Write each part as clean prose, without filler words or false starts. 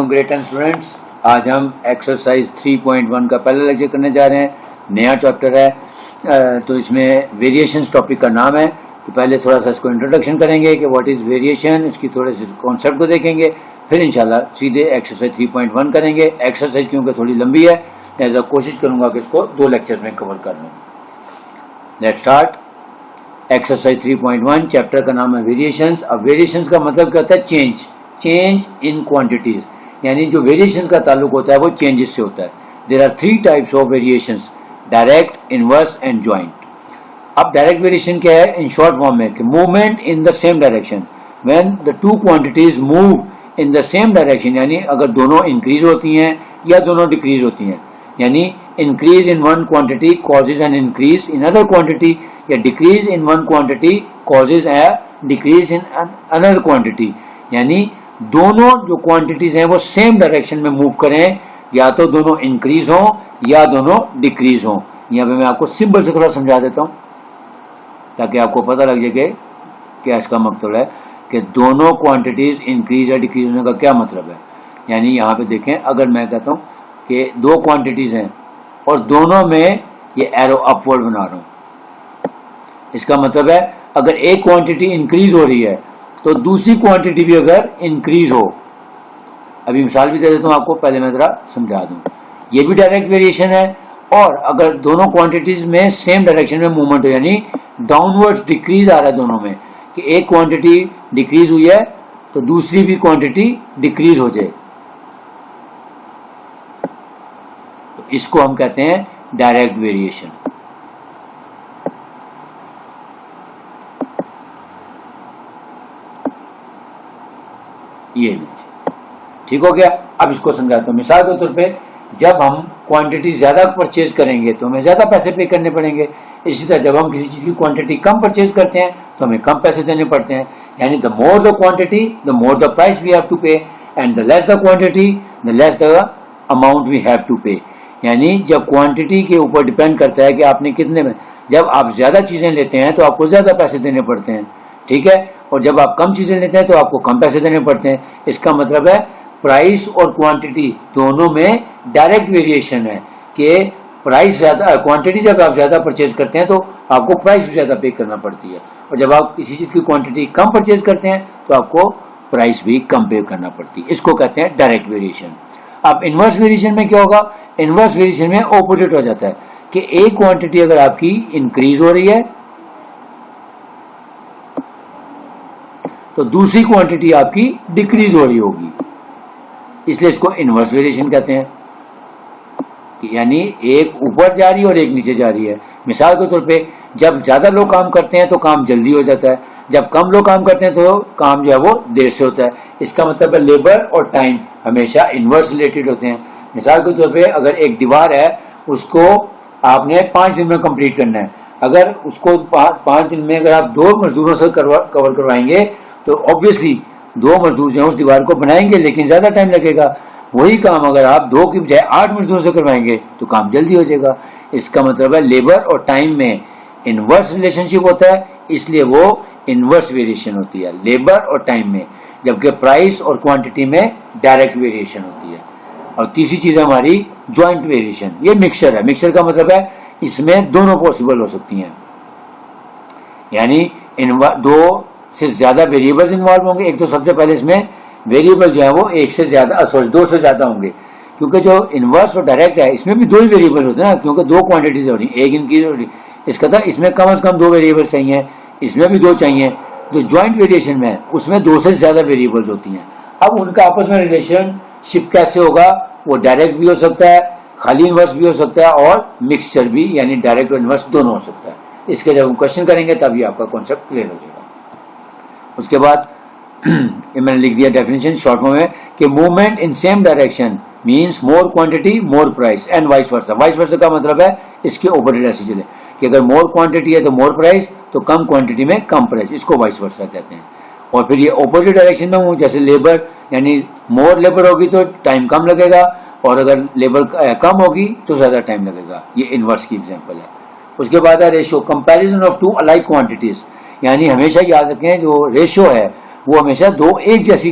Great and students, आज हम exercise 3.1 का पहला लेक्चर करने जा रहे हैं। नया चैप्टर है तो इसमें वेरिएशंस टॉपिक का नाम है। तो पहले थोड़ा सा इसको इंट्रोडक्शन करेंगे कि व्हाट इज़ वेरिएशन, इसकी थोड़े से कॉन्सेप्ट को देखेंगे, फिर इंशाल्लाह सीधे एक्सरसाइज 3.1 करेंगे। एक्सरसाइज क्योंकि थोड़ी लंबी है लिहाजा कोशिश करूंगा कि इसको 2 लेक्चर्स में कवर कर लूँ। Let's start exercise 3.1। चैप्टर का नाम है वेरिएशंस। अब वेरिएशंस का मतलब क्या होता है? चेंज इन क्वांटिटीज, यानी जो वेरिएशन का ताल्लुक होता है वो चेंजेस से होता है। There are 3 types of variations, direct, inverse and joint. अब डायरेक्ट वेरिएशन क्या है? इन शॉर्ट फॉर्म में कि movement in the same direction when the 2 quantities move in the same direction, यानी अगर दोनों इंक्रीज होती हैं या दोनों डिक्रीज होती हैं, यानी increase in one quantity causes an increase in other quantity, या decrease in one quantity causes a decrease in another quantity, यानी दोनों जो क्वांटिटीज हैं वो सेम डायरेक्शन में मूव करें, या तो दोनों इंक्रीज हों या दोनों डिक्रीज हों। यहाँ पे मैं आपको सिंपल से थोड़ा समझा देता हूँ ताकि आपको पता लग जाए कि क्या इसका मतलब है कि दोनों क्वांटिटीज इंक्रीज या डिक्रीज होने का क्या मतलब है। यानी यहाँ पे देखें, अगर मैं कहता हूँ कि 2 क्वांटिटीज हैं और दोनों में ये एरो अपवर्ड बना रहा हूँ, इसका मतलब है अगर एक क्वांटिटी इंक्रीज हो रही है तो दूसरी क्वांटिटी भी अगर इंक्रीज हो। अभी मिसाल भी दे देता हूँ आपको, पहले मैं जरा समझा दूँ। ये भी डायरेक्ट वेरिएशन है, और अगर दोनों क्वांटिटीज में सेम डायरेक्शन में मूवमेंट हो, यानी डाउनवर्ड्स डिक्रीज आ रहा है दोनों में, कि एक क्वांटिटी डिक्रीज हुई है तो दूसरी भी क्वांटिटी डिक्रीज हो जाए, तो इसको हम कहते हैं डायरेक्ट वेरिएशन। ये ठीक हो गया। अब इसको समझाता हूँ। मिसाल के तौर पे जब हम क्वांटिटी ज्यादा परचेज करेंगे तो हमें ज्यादा पैसे पे करने पड़ेंगे। इसी तरह जब हम किसी चीज की क्वांटिटी कम परचेज करते हैं तो हमें कम पैसे देने पड़ते हैं। यानी the more the quantity the more the price we have to pay, and the less the quantity the less the amount we have to pay. यानी जब क्वांटिटी के ऊपर डिपेंड करता है कि आपने कितने में, जब आप ज्यादा चीजें लेते हैं तो आपको ज्यादा पैसे देने पड़ते हैं, ठीक है, और जब आप कम चीजें लेते हैं तो आपको कम पैसे देने पड़ते हैं। इसका मतलब है प्राइस और क्वांटिटी दोनों में डायरेक्ट वेरिएशन है कि प्राइस ज्यादा, क्वांटिटी जब आप ज्यादा परचेज करते हैं तो आपको प्राइस भी ज्यादा पे करना पड़ती है, और जब आप किसी चीज की क्वांटिटी कम परचेज करते हैं तो आपको प्राइस भी कम पे करना पड़ती है। इसको कहते हैं डायरेक्ट वेरिएशन। अब इनवर्स वेरिएशन में क्या होगा? इनवर्स वेरिएशन में ऑपोजिट हो जाता है कि एक क्वांटिटी अगर आपकी इंक्रीज हो रही है तो दूसरी क्वांटिटी आपकी डिक्रीज हो रही होगी, इसलिए इसको इनवर्स वेरिएशन कहते हैं। यानी एक ऊपर जा रही है और एक नीचे जा रही है। मिसाल के तौर पे जब ज्यादा लोग काम करते हैं तो काम जल्दी हो जाता है, जब कम लोग काम करते हैं तो काम जो है वो देर से होता है। इसका मतलब है लेबर और टाइम हमेशा इनवर्स रिलेटेड होते हैं। मिसाल के तौर पे अगर एक दीवार है उसको आपने 5 दिन में कंप्लीट करना है, अगर उसको 5 दिन में अगर आप 2 मजदूरों से कवर करवाएंगे तो ऑब्वियसली 2 मजदूर जो है उस दीवार को बनाएंगे, लेकिन ज्यादा टाइम लगेगा। वही काम अगर आप 2 की बजाय 8 मजदूरों से करवाएंगे तो काम जल्दी हो जाएगा। इसका मतलब है लेबर और टाइम में इनवर्स रिलेशनशिप होता है, इसलिए वो इनवर्स वेरिएशन होती है लेबर और टाइम में, जबकि प्राइस और क्वांटिटी में डायरेक्ट वेरिएशन होती है। और तीसरी चीज है हमारी ज्वाइंट वेरिएशन। ये मिक्सचर है। मिक्सचर का मतलब है इसमें दोनों पॉसिबल हो सकती हैं, यानी 2 से ज्यादा वेरिएबल्स इन्वॉल्व होंगे। एक तो सबसे पहले इसमें वेरिएबल जो है वो 2 से ज्यादा होंगे, क्योंकि जो इनवर्स और डायरेक्ट है इसमें भी 2 ही वेरिएबल होते हैं ना, क्योंकि 2 क्वांटिटीज हो रही है, एक इंक्रीज हो रही है। इसका था इसमें कम से कम 2 वेरिएबल चाहिए, इसमें भी 2 चाहिए। जो ज्वाइंट वेरिएशन में उसमें 2 से ज्यादा वेरिएबल्स होती हैं। अब उनका आपस में रिलेशनशिप कैसे होगा? वो डायरेक्ट भी हो सकता है, खाली इनवर्स भी हो सकता है, और मिक्सचर भी, यानी डायरेक्ट और इनवर्स दोनों हो सकता है। इसके जब हम क्वेश्चन करेंगे तभी आपका कॉन्सेप्ट क्लियर हो जाएगा। उसके बाद मैंने लिख दिया डेफिनेशन शॉर्ट फॉर्म में कि movement in same direction means more quantity more price and vice versa. Vice versa का मतलब है इसके ऑपोजिट ऐसे चले कि अगर मोर क्वांटिटी है तो मोर प्राइस, तो कम क्वांटिटी में कम प्राइस, इसको वाइस वर्सा कहते हैं। और फिर ये ऑपोजिट डायरेक्शन में हूँ, जैसे लेबर, यानी मोर लेबर होगी तो टाइम कम लगेगा, और अगर लेबर कम होगी तो ज्यादा टाइम लगेगा। ये इनवर्स की एग्जांपल है। उसके बाद है ratio, comparison of 2 alike quantities, यानी हमेशा याद रखें जो रेशियो है वो हमेशा 2 एक जैसी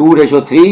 2:3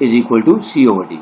= C/D.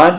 1,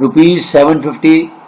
₹750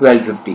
1250.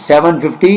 750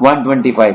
125.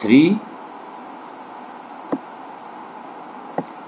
3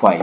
5.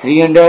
300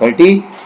30.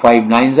5 9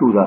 2.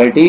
30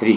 3.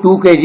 2 kg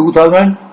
2000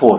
4.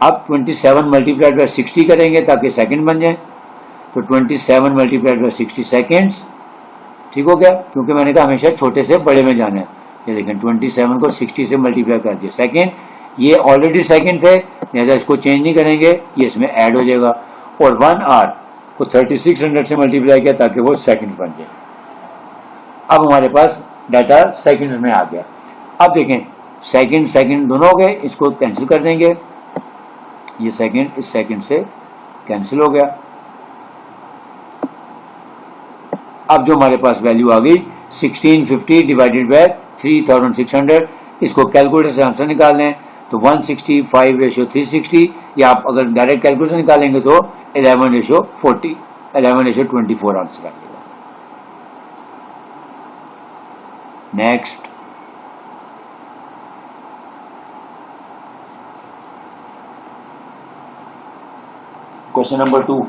अब 27 मल्टीप्लाइड बाय 60 करेंगे ताकि सेकंड बन जाए, तो 27 मल्टीप्लाइड बाय 60 सेकेंड्स, ठीक हो गया, क्योंकि मैंने कहा हमेशा छोटे से बड़े में जाना है। ये देखें 27 को 60 से मल्टीप्लाई कर दिया सेकेंड, ये ऑलरेडी सेकेंड थे लिहाजा इसको चेंज नहीं करेंगे, ये इसमें ऐड हो जाएगा। और 1 आवर को 3600 से मल्टीप्लाई किया ताकि वो सेकंड्स बन जाए। अब हमारे पास डाटा सेकंड्स में आ गया। अब देखें सेकंड सेकंड दोनों हो गए, इसको कैंसिल कर देंगे, ये सेकंड इस सेकंड से कैंसिल हो गया। अब जो हमारे पास वैल्यू आ गई 1650 डिवाइडेड बाय 3600, इसको कैलकुलेटर से आंसर निकाल लें तो 165/360, या आप अगर डायरेक्ट कैलकुलेटर निकालेंगे तो 11/40 11/24 आंसर आ जाएगा। Next question number 2,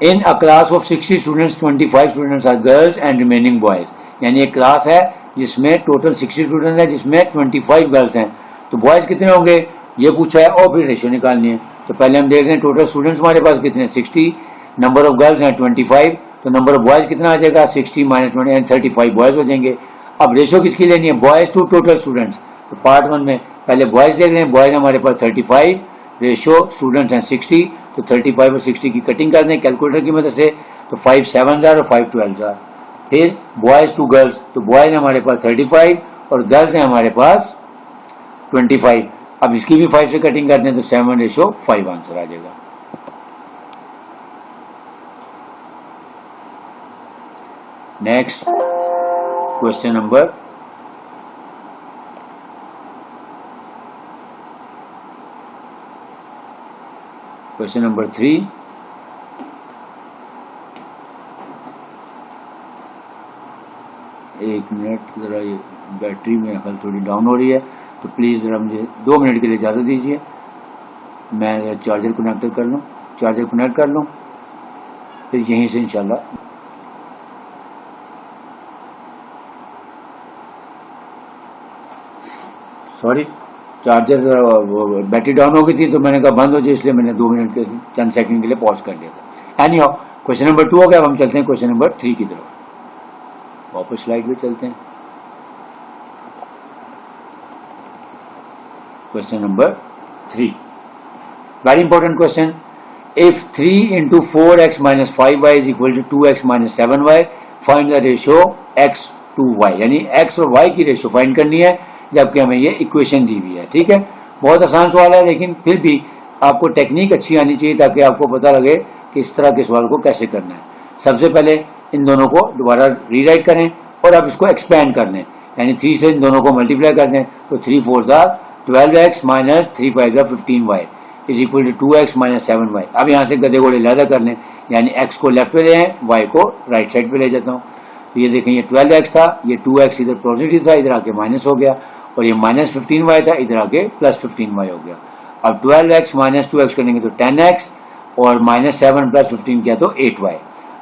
in a class of 60 students 25 students are girls and remaining boys, यानी एक क्लास है जिसमें टोटल 60 स्टूडेंट है जिसमें 25 गर्ल्स हैं, तो बॉयज कितने होंगे ये पूछा है और फिर रेशियो निकालनी है। तो पहले हम देख रहे हैं टोटल स्टूडेंट्स हमारे पास कितने 60, नंबर ऑफ गर्ल्स हैं 25, तो नंबर ऑफ बॉयज कितना आ जाएगा 60 - 20 एंड 35 बॉयज हो जाएंगे। अब रेशियो किसकी लेनी है, बॉयज टू टोटल स्टूडेंट्स, तो पार्ट 1 में पहले बॉयज देख रहे हैं, बॉयज हमारे पास 35, रेशियो स्टूडेंट्स हैं 60, तो 35 और 60 की कटिंग कर दें कैलकुलेटर की मदद से, तो 5 7 और 5 12। फिर बॉयज टू गर्ल्स, तो बॉयज हमारे पास 35 और गर्ल्स हैं हमारे पास 25। अब इसकी भी 5 से कटिंग करते हैं तो 7/5 आंसर आ जाएगा। Next question number question number 3, एक मिनट ज़रा, ये बैटरी मेरे ख्याल थोड़ी डाउन हो रही है, तो प्लीज़ ज़रा मुझे 2 मिनट के लिए इजाज़त दीजिए, मैं चार्जर कनेक्ट कर लूँ, फिर यहीं से इंशाल्लाह। सॉरी, चार्जर बैटरी डाउन हो गई थी तो मैंने कहा बंद हो जाए, इसलिए मैंने 2 मिनट के चंद सेकंड के लिए पॉज कर दिया था। एनी हाउ क्वेश्चन नंबर 2 हो गया। अब हम चलते हैं क्वेश्चन नंबर 3 की तरफ, वापस स्लाइड पे चलते हैं। Question number 3, very important question. If 3 × 4x - 5y = 2x - 7y, find the ratio x to y, यानी x और y की रेशियो फाइंड करनी है जबकि हमें ये इक्वेशन दी हुई है। ठीक है, बहुत आसान सवाल है, लेकिन फिर भी आपको टेक्निक अच्छी आनी चाहिए ताकि आपको पता लगे कि इस तरह के सवाल को कैसे करना है। सबसे पहले इन दोनों को दोबारा रीराइट करें और अब इसको एक्सपेंड कर लें, यानी 3 से इन दोनों को मल्टीप्लाई कर दें, तो 3 4 12x - 3 5 15y = 2x - 7y। अब यहाँ से गधे घोड़े लहदा कर लें, यानी x को लेफ्ट पे ले आए, y को राइट साइड पे ले जाता हूँ। तो ये देखें, ये 12x था, ये 2x इधर पॉजिटिव था, इधर आके माइनस हो गया, और ये -15y था, इधर आके +15y हो गया। अब 12x - 2x करेंगे तो 10x, और -7 + 15 किया तो 8y।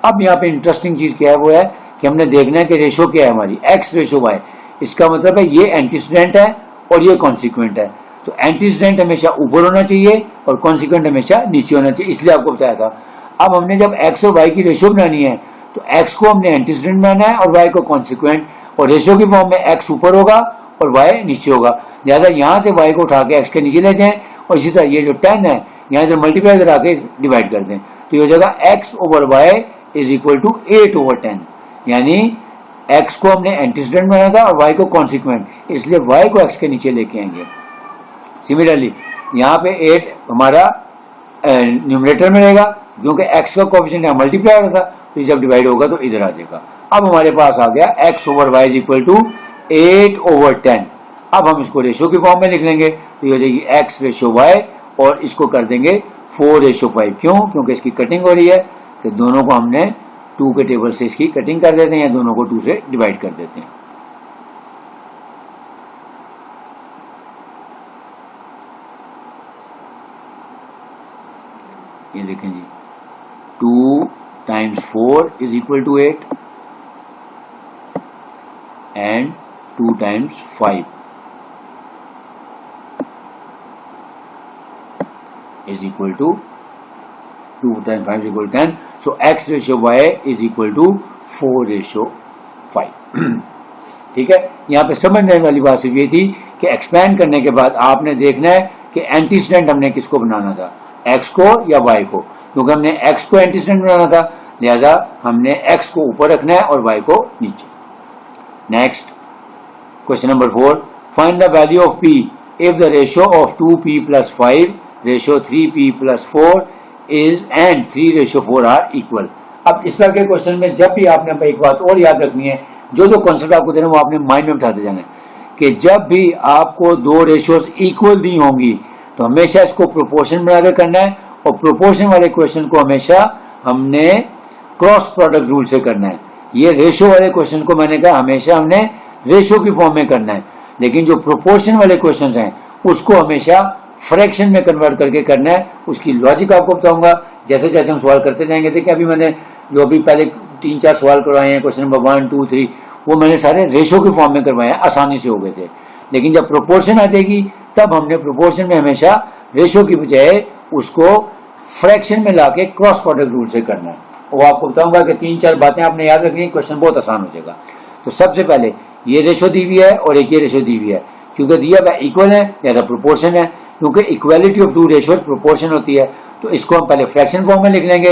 अब यहाँ पे इंटरेस्टिंग चीज क्या है, वो है कि हमने देखना है कि रेशो क्या है हमारी, x रेशो y। इसका मतलब है ये एंटीसीडेंट है और ये कॉन्सिक्वेंट है, तो एंटीसीडेंट हमेशा ऊपर होना चाहिए और कॉन्सिक्वेंट हमेशा नीचे होना चाहिए, इसलिए आपको बताया था। अब हमने जब x और y की रेशो बनानी है तो x को हमने एंटीसीडेंट बनाना है और y को कॉन्सिक्वेंट, और रेशो की फॉर्म में x ऊपर होगा और y नीचे होगा, लिहाजा यहाँ से y को उठा के x के नीचे ले जाएं, और इसी तरह ये जो 10 है यहाँ से मल्टीप्लाई करा के डिवाइड कर दें, तो ये हो जाएगा x/y = 8/10, यानी x को हमने एंटीसीडेंट बनाया था और y को कॉन्सिक्वेंट, इसलिए y को x के नीचे लेके आएंगे। सिमिलरली यहाँ पे 8 हमारा न्यूमरेटर में रहेगा, क्योंकि x का कोएफिशिएंट यहाँ मल्टीप्लाई हो रहा था, तो जब डिवाइड होगा तो इधर आ जाएगा। अब हमारे पास आ गया x/y = 8/10। अब हम इसको रेशियो की फॉर्म में लिख लेंगे, तो ये हो जाएगी x/y, और इसको कर देंगे 4/5। क्यों? क्योंकि इसकी कटिंग हो रही है, तो दोनों को हमने 2 के टेबल से इसकी कटिंग कर देते हैं, या दोनों को 2 से डिवाइड कर देते हैं। ये देखें जी, 2 × 4 = 8 and 2 times 5 is equal to 2 times 5 is equal to 10. So x ratio y is equal to 4 ratio 5. ठीक है, यहाँ पे समझने वाली बात सिर्फ ये थी कि एक्सपैंड करने के बाद आपने देखना है कि एंटीसीडेंट हमने किसको बनाना था, x को या y को, क्योंकि हमने x को एंटीसीडेंट बनाना था, लिहाजा हमने x को ऊपर रखना है और y को नीचे. Next question number 4, find the value of p if the ratio of 2p plus 5 ratio 3p plus 4 is and 3 ratio 4 are equal. अब इस तरह के क्वेश्चन में जब भी आपने एक बात और याद रखनी है, जो कॉन्सेप्ट आपको देना है वो आपने माइंड में उठाते जाना है कि जब भी आपको दो रेशियोज इक्वल दी होंगी तो हमेशा इसको प्रोपोर्शन बना के करना है, और प्रोपोर्शन वाले क्वेश्चन को हमेशा हमने क्रॉस प्रोडक्ट रूल से करना है. ये रेशियो वाले क्वेश्चन को मैंने कहा हमेशा हमने रेशियो की फॉर्म में करना है, लेकिन जो प्रोपोर्शन वाले क्वेश्चन हैं उसको हमेशा फ्रैक्शन में कन्वर्ट करके करना है. उसकी लॉजिक आपको बताऊंगा जैसे जैसे हम सवाल करते जाएंगे. देखिए अभी मैंने जो अभी पहले 3-4 सवाल करवाए हैं, क्वेश्चन नंबर 1, 2, 3, वो मैंने सारे रेशो के फॉर्म में करवाए हैं, आसानी से हो गए थे. लेकिन जब प्रोपोर्शन आ जाएगी तब हमने प्रोपोर्शन में हमेशा रेशो की बजाय उसको फ्रैक्शन में लाके क्रॉस प्रोडक्ट रूल से करना है. वो आपको बताऊंगा कि 3-4 बातें आपने याद रखनी, क्वेश्चन बहुत आसान हो जाएगा. तो सबसे पहले ये रेशो दी हुई है और एक ये रेशो दी हुई है, क्योंकि दिया हुआ इक्वल है या प्रोपोर्शन है, क्योंकि equality of two ratios proportion होती है. तो इसको हम पहले फ्रैक्शन फॉर्म में लिख लेंगे.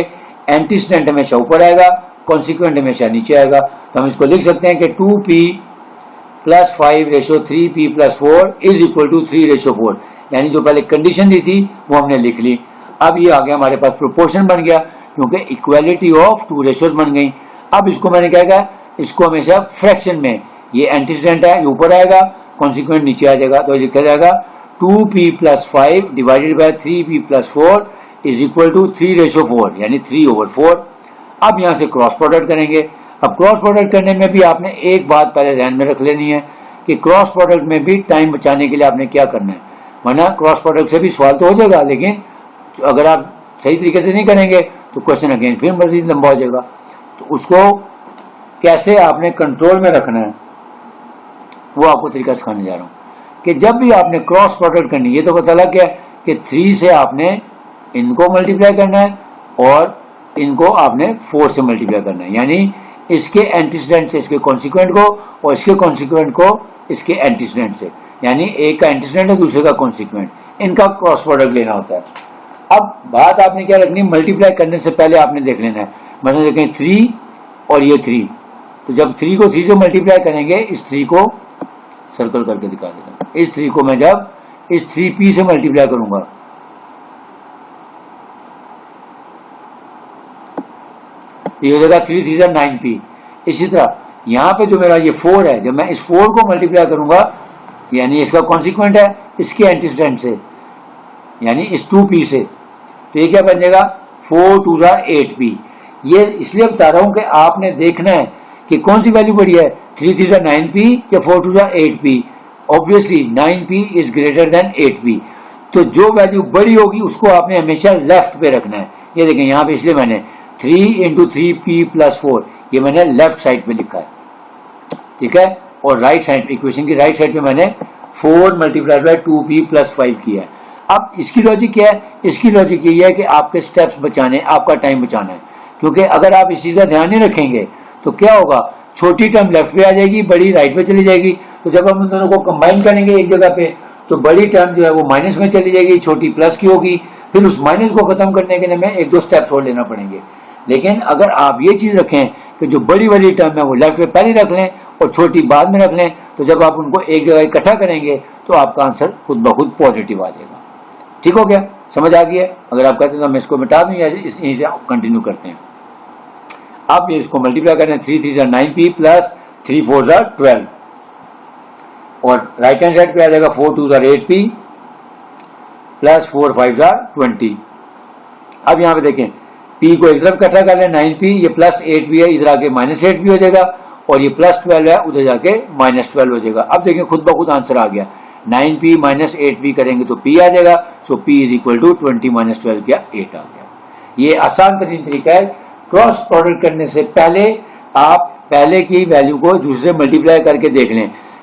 एंटीसीडेंट हमेशा ऊपर आएगा, कॉन्सिक्वेंट हमेशा नीचे आएगा. तो हम इसको लिख सकते हैं कि 2p plus 5 ratio 3p plus 4 is equal to 3 ratio 4. यानी जो पहले कंडीशन दी थी वो हमने लिख ली. अब ये आ गया हमारे पास प्रोपोर्शन बन गया, क्योंकि इक्वालिटी ऑफ टू रेशियोज बन गई. अब इसको मैंने क्या कहा, इसको हमेशा फ्रैक्शन में, ये एंटीसीडेंट है ये ऊपर आएगा, कॉन्सिक्वेंट नीचे आ जाएगा. तो लिखा जाएगा 2p plus 5 divided by 3p plus 4 is equal to 3 ratio 4, यानी 3/4. अब यहाँ से क्रॉस प्रोडक्ट करेंगे. अब क्रॉस प्रोडक्ट करने में भी आपने एक बात पहले ध्यान में रख लेनी है कि क्रॉस प्रोडक्ट में भी टाइम बचाने के लिए आपने क्या करना है, वरना क्रॉस प्रोडक्ट से भी सवाल तो हो जाएगा, लेकिन अगर आप सही तरीके से नहीं करेंगे तो क्वेश्चन अगेन फिर मजीद लंबा हो जाएगा. तो उसको कैसे आपने कंट्रोल में रखना है वो आपको तरीका सिखाने जा रहा हूँ. कि जब भी आपने क्रॉस प्रोडक्ट करनी, ये तो पता लग गया कि 3 से आपने इनको मल्टीप्लाई करना है और इनको आपने 4 से मल्टीप्लाई करना है, यानी इसके एंटीसीडेंट से इसके कॉन्सिक्वेंट को और इसके कॉन्सिक्वेंट को इसके एंटीसीडेंट से, यानी एक का एंटीसीडेंट है दूसरे का कॉन्सिक्वेंट, इनका क्रॉस प्रोडक्ट लेना होता है. अब बात आपने क्या रखनी, मल्टीप्लाई करने से पहले आपने देख लेना है, मतलब देखें 3 और ये 3, तो जब 3 को 3 से मल्टीप्लाई करेंगे, इस 3 को सर्कल करके दिखा देता हूं, इस 3 को मैं जब इस 3p से मल्टीप्लाई करूंगा ये हो जाएगा 3 3 9p. इसी तरह यहाँ पे जो मेरा ये 4 है, जब मैं इस 4 को मल्टीप्लाई करूंगा, यानी इसका कॉन्सिक्वेंट है इसके एंटीसीडेंट से, यानी इस 2p से, तो ये क्या बन जाएगा 4 2 8p. ये इसलिए बता रहा हूं कि आपने देखना है कि कौन सी वैल्यू बड़ी है, 3 3 9p या 4 2 8p. Obviously 9p is greater than 8p. तो जो वैल्यू बड़ी होगी उसको आपने हमेशा लेफ्ट पे रखना है. ये देखें यहाँ पे, इसलिए मैंने 3 into 3p plus 4 ये मैंने लेफ्ट साइड पे लिखा है, ठीक है, और राइट साइड, इक्वेशन की राइट साइड पे मैंने 4 मल्टीप्लाइड बाय 2p plus 5 किया है. अब इसकी लॉजिक क्या है, इसकी लॉजिक यही है कि आपके स्टेप्स बचाने, आपका टाइम बचाना है, क्योंकि अगर आप इस चीज का ध्यान नहीं रखेंगे तो क्या होगा, छोटी टर्म लेफ्ट पे आ जाएगी, बड़ी राइट पे चली जाएगी. तो जब हम उन दोनों को कंबाइन करेंगे एक जगह पे तो बड़ी टर्म जो है वो माइनस में चली जाएगी, छोटी प्लस की होगी. फिर उस माइनस को खत्म करने के लिए हमें 1-2 स्टेप्स और लेना पड़ेंगे. लेकिन अगर आप ये चीज रखें कि जो बड़ी वाली टर्म है वो लेफ्ट पे पहले रख लें और छोटी बाद में रख लें, तो जब आप उनको एक जगह इकट्ठा करेंगे तो आपका आंसर खुद ब खुद पॉजिटिव आ जाएगा. ठीक हो गया, समझ आ गई है? अगर आप कहते हैं तो मैं इसको मिटा दूं या यहीं से कंटिन्यू करते हैं. आप ये इसको मल्टीप्लाई करें, 3 3 9p प्लस 3 4 12, और राइट हैंड साइड पे आ जाएगा 4 2 8p प्लस 4 5 20. अब यहाँ पे देखें, p को एक तरफ इकट्ठा कर लें 9p, ये प्लस 8p है, इधर आके माइनस 8p हो जाएगा, और ये प्लस 12 है, उधर जाके माइनस 12 हो जाएगा. अब देखें खुद ब खुद आंसर आ गया, 9p माइनस 8p करेंगे तो p आ जाएगा. So p is equal to 20 minus 12 क्या 8 आ गया. ये आसान तरीन तरीका है. क्रॉस प्रोडक्ट करने से पहले आप पहले की वैल्यू को दूसरे मल्टीप्लाई करके देख लें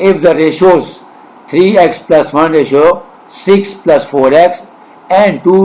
if the ratios 3x plus 1 ratio 6 plus 4x and 2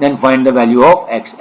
then find the value of x،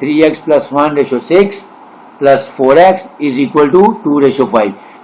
3x plus 1 ratio 6 plus 4x is equal to 2 ratio 5،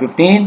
15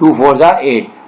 2 4 8،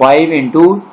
5 into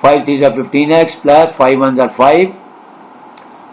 5 3 15x plus 5 1 5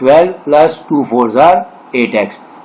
12 plus 2 4 8x۔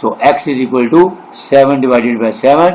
so x is equal to 7 divided by 7،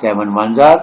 7 1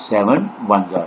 7 1،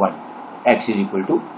1، x is equal to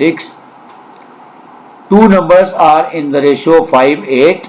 6، 2 numbers are in the ratio 5 8،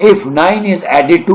if 9 is added to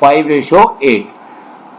5:8۔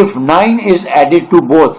if 9 is added to both،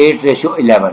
8:11۔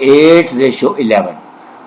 8:11۔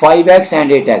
5x and 8x،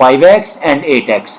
5x and 8x،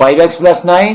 5x plus 9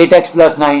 8x plus 9،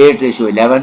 8:11،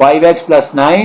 5x plus 9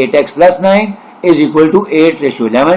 8x plus 9 is equal to 8:11،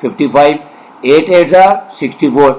55، 8 8 64،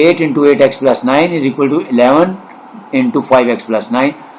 8 into 8x plus 9 is equal to 11 into 5x plus 9۔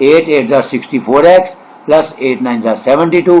8 8 64x plus 8 9 72،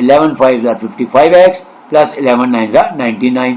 11 5 55x plus 11 9 99۔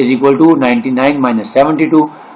is equal to 99 minus 72۔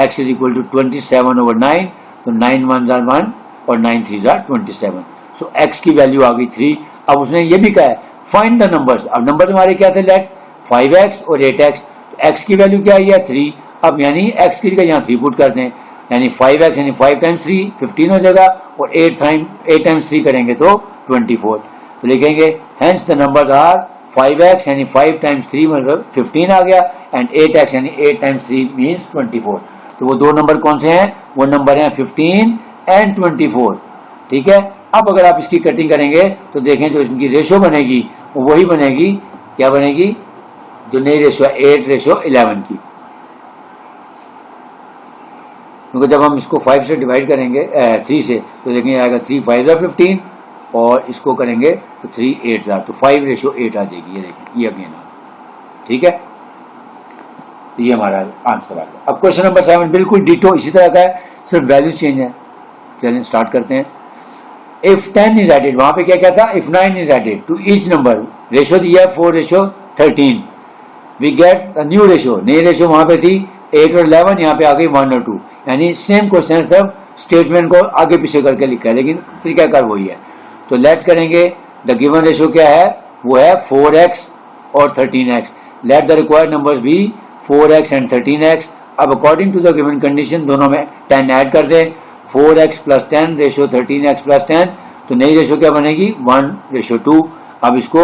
x is equal to 27/9, तो 9 1s are 1 और 9 3s are 27. So x की value आ गई 3. अब उसने ये भी कहा है फाइंड द नंबर्स. अब नंबर हमारे क्या थे, लेट 5x और 8x. तो x की वैल्यू क्या आई है 3. अब यानी x की जगह यहाँ 3 पुट कर दें, यानी 5x यानी 5 टाइम्स 3 15 हो जाएगा, और 8 टाइम्स 3 करेंगे तो 24. तो लिखेंगे hence the numbers are 5x यानी 5 टाइम्स 3 मतलब 15 आ गया, एंड 8x यानी 8 टाइम्स 3 मीन्स 24. तो वो दो नंबर कौन से हैं, वो नंबर हैं 15 एंड 24. ठीक है. अब अगर आप इसकी कटिंग करेंगे तो देखें जो इनकी रेशो बनेगी वो वही बनेगी, क्या बनेगी, जो नई रेशो है 8:11 की. क्योंकि जब हम इसको 5 से डिवाइड करेंगे 3 से, तो देखेंगे आएगा 3 5 15, और इसको करेंगे तो 3 8 तो 5:8 आ जाएगी. ये देखें, ये अगेन. ठीक है. तो ये हमारा आंसर आ गया. अब क्वेश्चन नंबर 7 बिल्कुल डिटो इसी तरह का है, सिर्फ वैल्यू चेंज है. चलिए स्टार्ट करते हैं. इफ 10 इज एडेड, वहां पे क्या क्या था, if 9 is added to each number, ratio दिया 4:13, वी गेट न्यू रेशो. नई रेशो वहां पे थी 8 और 11, यहाँ पे आ गई 1 और 2. यानी सेम क्वेश्चन, सब स्टेटमेंट को आगे पीछे करके लिखा है, लेकिन तरीकाकार वही है. तो लेट करेंगे द गिवन रेशो क्या है, वो है 4x और 13x. Let the required numbers be 4x and 13x. अब according to the given condition दोनों में 10 ऐड कर दें. 4x plus 10 ratio 13x plus 10, तो नई रेशो क्या बनेगी 1:2. अब इसको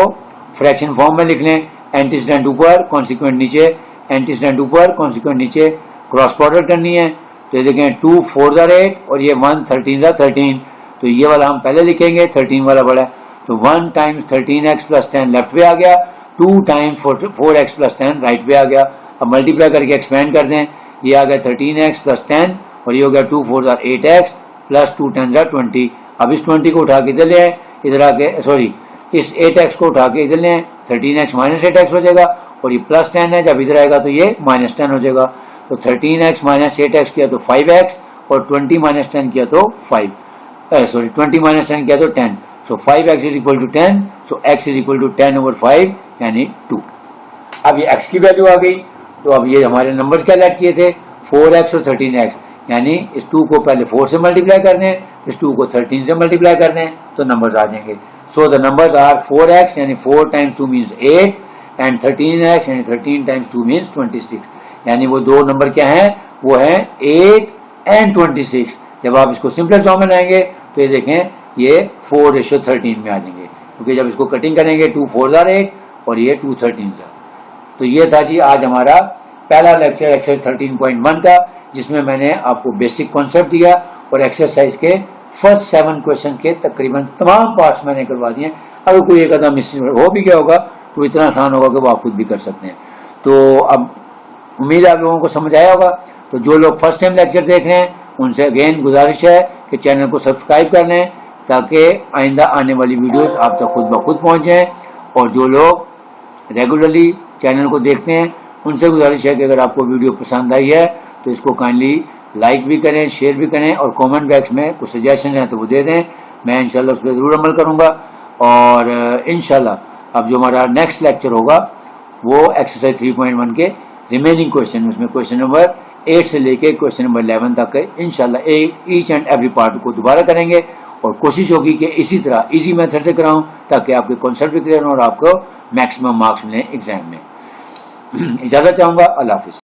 फ्रैक्शन फॉर्म में लिख लें. एंटीसीडेंट ऊपर, कॉन्सिक्वेंट नीचे, एंटीसीडेंट ऊपर, कॉन्सिक्वेंट नीचे, क्रॉस प्रोडक्ट करनी है. तो ये देखें 2 4s are 8 और ये 1 13s are 13. तो ये वाला हम पहले लिखेंगे, 13 वाला बड़ा है. तो 1 टाइम्स 13x प्लस 10 लेफ्ट पे आ गया, 2 टाइम्स 4x प्लस 10 राइट पे आ गया. अब मल्टीप्लाई करके एक्सपेंड कर दें, ये आ गया 13x प्लस 10, और ये हो गया 2 4s are 8x plus 2 10s are 20. अब इस 20 को उठा के इधर ले आए, इधर आके सॉरी इस 8x को उठा के इधर ले आए, 13x माइनस 8x हो जाएगा, और ये प्लस 10 है, जब इधर आएगा तो ये माइनस 10 हो जाएगा. तो 13x माइनस 8x किया तो 5x, और 20 माइनस 10 किया तो 20 माइनस 10 किया तो 10. So 5x is equal to 10. So x is equal to 10/5 यानी 2. अब ये x की वैल्यू आ गई. तो अब ये हमारे नंबर्स क्या ऐड किए थे 4x और 13x, यानी इस 2 को पहले 4 से मल्टीप्लाई कर दें, इस 2 को 13 से मल्टीप्लाई कर दें, तो नंबर्स आ जाएंगे. So the numbers are 4x यानी 4 टाइम्स 2 मीन्स 8, एंड 13x यानी 13 टाइम्स 2 मीन्स 26. यानी वो दो नंबर क्या हैं, वो है 8 एंड 26. जब आप इसको सिंपल फॉर्म में लाएंगे तो ये देखें ये 4:13 में आ जाएंगे, क्योंकि जब इसको कटिंग करेंगे 2 4s are 8 और ये 2 13s are. तो ये था जी आज हमारा पहला लेक्चर एक्सरसाइज 13.1 का, जिसमें मैंने आपको बेसिक कॉन्सेप्ट दिया और एक्सरसाइज के फर्स्ट 7 क्वेश्चन के तकरीबन तमाम पार्ट्स मैंने करवा दिए. अगर कोई एक आधा मिस हो भी गया होगा तो इतना आसान होगा कि वो आप खुद भी कर सकते हैं. तो अब उम्मीद है आप लोगों को समझ आया होगा. तो जो लोग फर्स्ट टाइम लेक्चर देख रहे हैं उनसे अगेन गुजारिश है कि चैनल को सब्सक्राइब कर लें, ताकि आइंदा आने वाली वीडियोस आप तक खुद ब खुद पहुँच जाएँ. और जो लोग रेगुलरली चैनल को देखते हैं उनसे गुजारिश है कि अगर आपको वीडियो पसंद आई है तो इसको काइंडली लाइक भी करें, शेयर भी करें, और कमेंट बॉक्स में कुछ सजेशन है तो वो दे दें. मैं इंशाल्लाह उस पर ज़रूर अमल करूँगा. और इंशाल्लाह अब जो हमारा नेक्स्ट लेक्चर होगा वो एक्सरसाइज 3.1 के रिमेनिंग क्वेश्चन, उसमें क्वेश्चन नंबर 8 से लेके क्वेश्चन नंबर 11 तक इंशाल्लाह ईच एंड एवरी पार्ट को दोबारा करेंगे, और कोशिश होगी कि इसी तरह इजी मेथड से कराऊं, ताकि आपके कॉन्सेप्ट भी क्लियर हो और आपको मैक्सिमम मार्क्स मिलें एग्जाम में. इजाज़त चाहूँगा. अल्लाह हाफिज़.